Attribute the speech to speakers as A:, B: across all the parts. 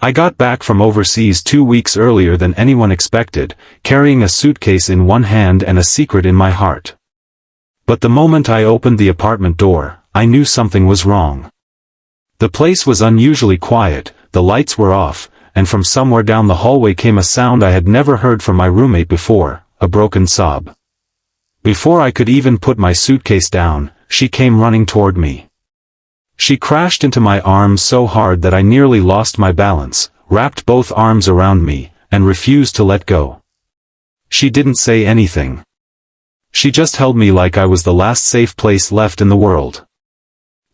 A: I got back from overseas 2 weeks earlier than anyone expected, carrying a suitcase in one hand and a secret in my heart. But the moment I opened the apartment door, I knew something was wrong. The place was unusually quiet, the lights were off, and from somewhere down the hallway came a sound I had never heard from my roommate before, a broken sob. Before I could even put my suitcase down, she came running toward me. She crashed into my arms so hard that I nearly lost my balance, wrapped both arms around me, and refused to let go. She didn't say anything. She just held me like I was the last safe place left in the world.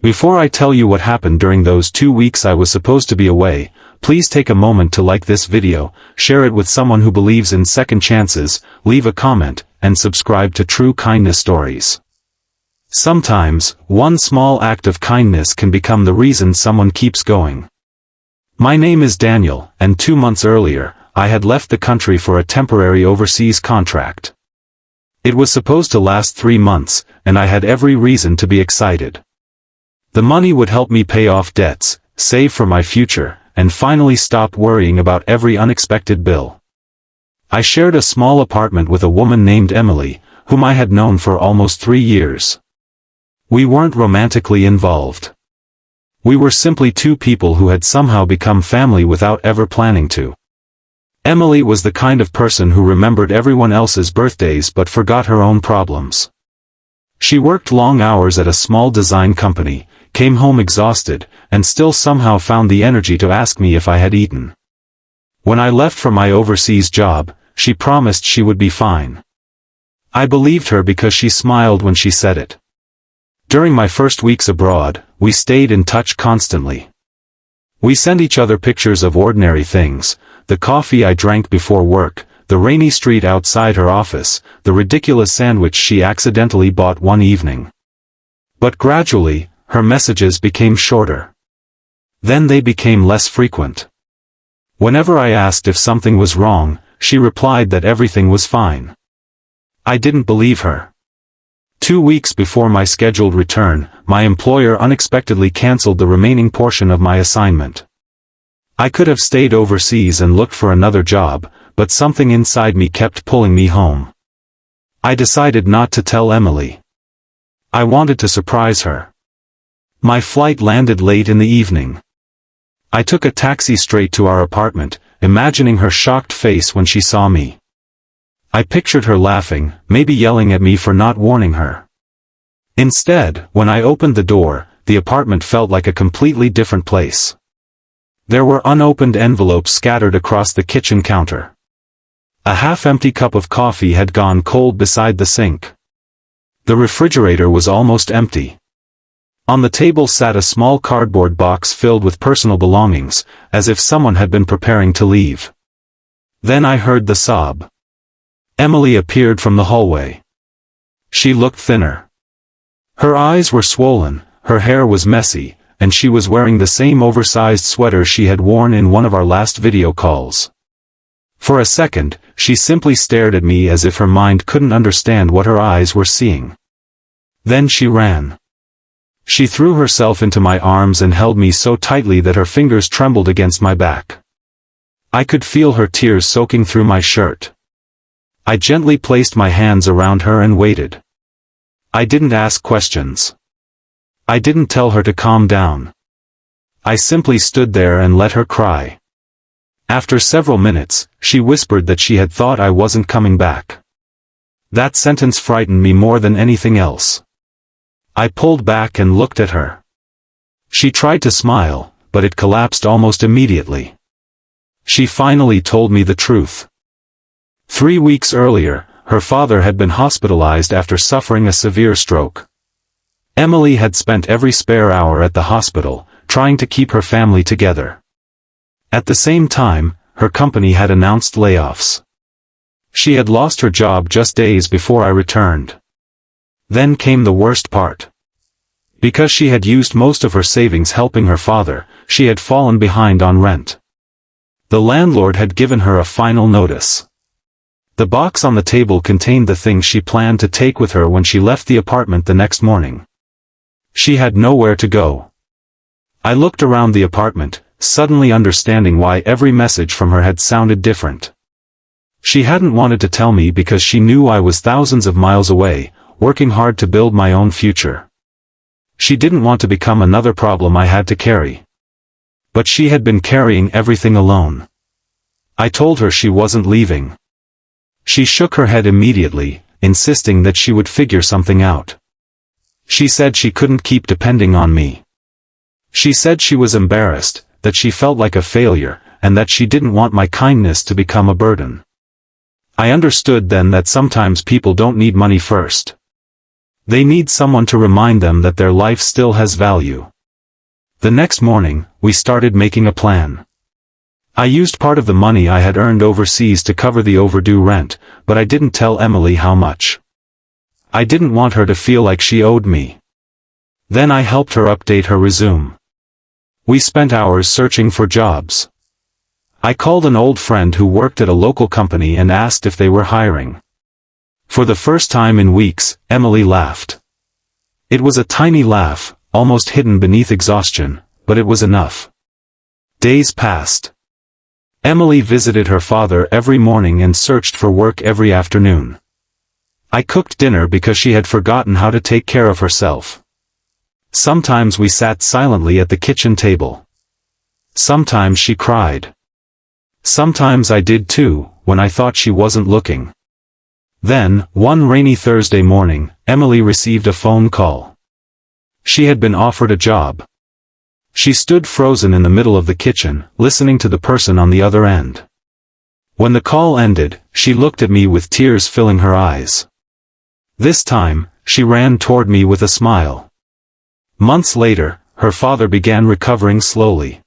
A: Before I tell you what happened during those 2 weeks I was supposed to be away, please take a moment to like this video, share it with someone who believes in second chances, leave a comment, and subscribe to True Kindness Stories. Sometimes, one small act of kindness can become the reason someone keeps going. My name is Daniel, and 2 months earlier, I had left the country for a temporary overseas contract. It was supposed to last 3 months, and I had every reason to be excited. The money would help me pay off debts, save for my future, and finally stop worrying about every unexpected bill. I shared a small apartment with a woman named Emily, whom I had known for almost 3 years. We weren't romantically involved. We were simply two people who had somehow become family without ever planning to. Emily was the kind of person who remembered everyone else's birthdays but forgot her own problems. She worked long hours at a small design company, came home exhausted, and still somehow found the energy to ask me if I had eaten. When I left for my overseas job, she promised she would be fine. I believed her because she smiled when she said it. During my first weeks abroad, we stayed in touch constantly. We sent each other pictures of ordinary things, the coffee I drank before work, the rainy street outside her office, the ridiculous sandwich she accidentally bought one evening. But gradually, her messages became shorter. Then they became less frequent. Whenever I asked if something was wrong, she replied that everything was fine. I didn't believe her. 2 weeks before my scheduled return, my employer unexpectedly canceled the remaining portion of my assignment. I could have stayed overseas and looked for another job, but something inside me kept pulling me home. I decided not to tell Emily. I wanted to surprise her. My flight landed late in the evening. I took a taxi straight to our apartment, imagining her shocked face when she saw me. I pictured her laughing, maybe yelling at me for not warning her. Instead, when I opened the door, the apartment felt like a completely different place. There were unopened envelopes scattered across the kitchen counter. A half-empty cup of coffee had gone cold beside the sink. The refrigerator was almost empty. On the table sat a small cardboard box filled with personal belongings, as if someone had been preparing to leave. Then I heard the sob. Emily appeared from the hallway. She looked thinner. Her eyes were swollen, her hair was messy, and she was wearing the same oversized sweater she had worn in one of our last video calls. For a second, she simply stared at me as if her mind couldn't understand what her eyes were seeing. Then she ran. She threw herself into my arms and held me so tightly that her fingers trembled against my back. I could feel her tears soaking through my shirt. I gently placed my hands around her and waited. I didn't ask questions. I didn't tell her to calm down. I simply stood there and let her cry. After several minutes, she whispered that she had thought I wasn't coming back. That sentence frightened me more than anything else. I pulled back and looked at her. She tried to smile, but it collapsed almost immediately. She finally told me the truth. 3 weeks earlier, her father had been hospitalized after suffering a severe stroke. Emily had spent every spare hour at the hospital, trying to keep her family together. At the same time, her company had announced layoffs. She had lost her job just days before I returned. Then came the worst part. Because she had used most of her savings helping her father, she had fallen behind on rent. The landlord had given her a final notice. The box on the table contained the things she planned to take with her when she left the apartment the next morning. She had nowhere to go. I looked around the apartment, suddenly understanding why every message from her had sounded different. She hadn't wanted to tell me because she knew I was thousands of miles away, working hard to build my own future. She didn't want to become another problem I had to carry. But she had been carrying everything alone. I told her she wasn't leaving. She shook her head immediately, insisting that she would figure something out. She said she couldn't keep depending on me. She said she was embarrassed, that she felt like a failure, and that she didn't want my kindness to become a burden. I understood then that sometimes people don't need money first. They need someone to remind them that their life still has value. The next morning, we started making a plan. I used part of the money I had earned overseas to cover the overdue rent, but I didn't tell Emily how much. I didn't want her to feel like she owed me. Then I helped her update her resume. We spent hours searching for jobs. I called an old friend who worked at a local company and asked if they were hiring. For the first time in weeks, Emily laughed. It was a tiny laugh, almost hidden beneath exhaustion, but it was enough. Days passed. Emily visited her father every morning and searched for work every afternoon. I cooked dinner because she had forgotten how to take care of herself. Sometimes we sat silently at the kitchen table. Sometimes she cried. Sometimes I did too, when I thought she wasn't looking. Then, one rainy Thursday morning, Emily received a phone call. She had been offered a job. She stood frozen in the middle of the kitchen, listening to the person on the other end. When the call ended, she looked at me with tears filling her eyes. This time, she ran toward me with a smile. Months later, her father began recovering slowly.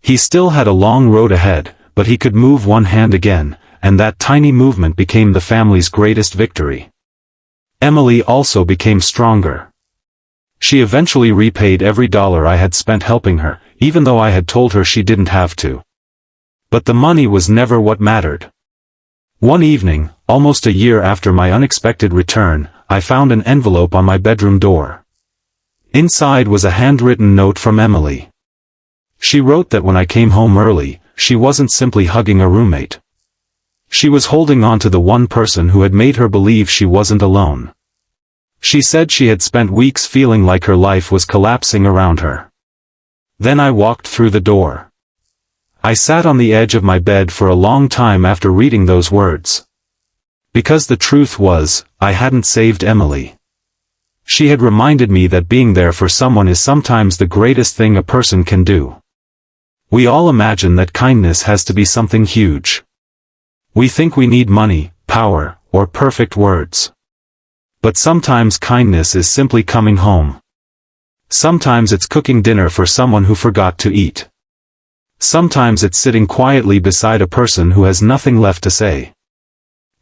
A: He still had a long road ahead, but he could move one hand again, and that tiny movement became the family's greatest victory. Emily also became stronger. She eventually repaid every dollar I had spent helping her, even though I had told her she didn't have to. But the money was never what mattered. One evening, almost a year after my unexpected return, I found an envelope on my bedroom door. Inside was a handwritten note from Emily. She wrote that when I came home early, she wasn't simply hugging a roommate. She was holding on to the one person who had made her believe she wasn't alone. She said she had spent weeks feeling like her life was collapsing around her. Then I walked through the door. I sat on the edge of my bed for a long time after reading those words. Because the truth was, I hadn't saved Emily. She had reminded me that being there for someone is sometimes the greatest thing a person can do. We all imagine that kindness has to be something huge. We think we need money, power, or perfect words. But sometimes kindness is simply coming home. Sometimes it's cooking dinner for someone who forgot to eat. Sometimes it's sitting quietly beside a person who has nothing left to say.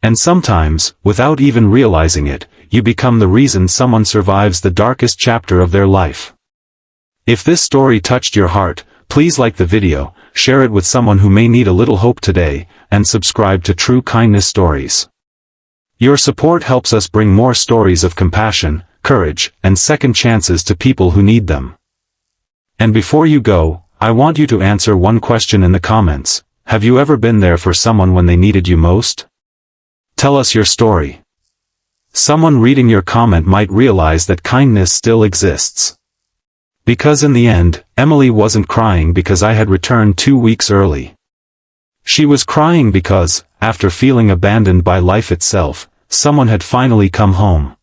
A: And sometimes, without even realizing it, you become the reason someone survives the darkest chapter of their life. If this story touched your heart, please like the video, share it with someone who may need a little hope today, and subscribe to True Kindness Stories. Your support helps us bring more stories of compassion, courage, and second chances to people who need them. And before you go, I want you to answer one question in the comments. Have you ever been there for someone when they needed you most? Tell us your story. Someone reading your comment might realize that kindness still exists. Because in the end, Emily wasn't crying because I had returned 2 weeks early. She was crying because, after feeling abandoned by life itself, someone had finally come home.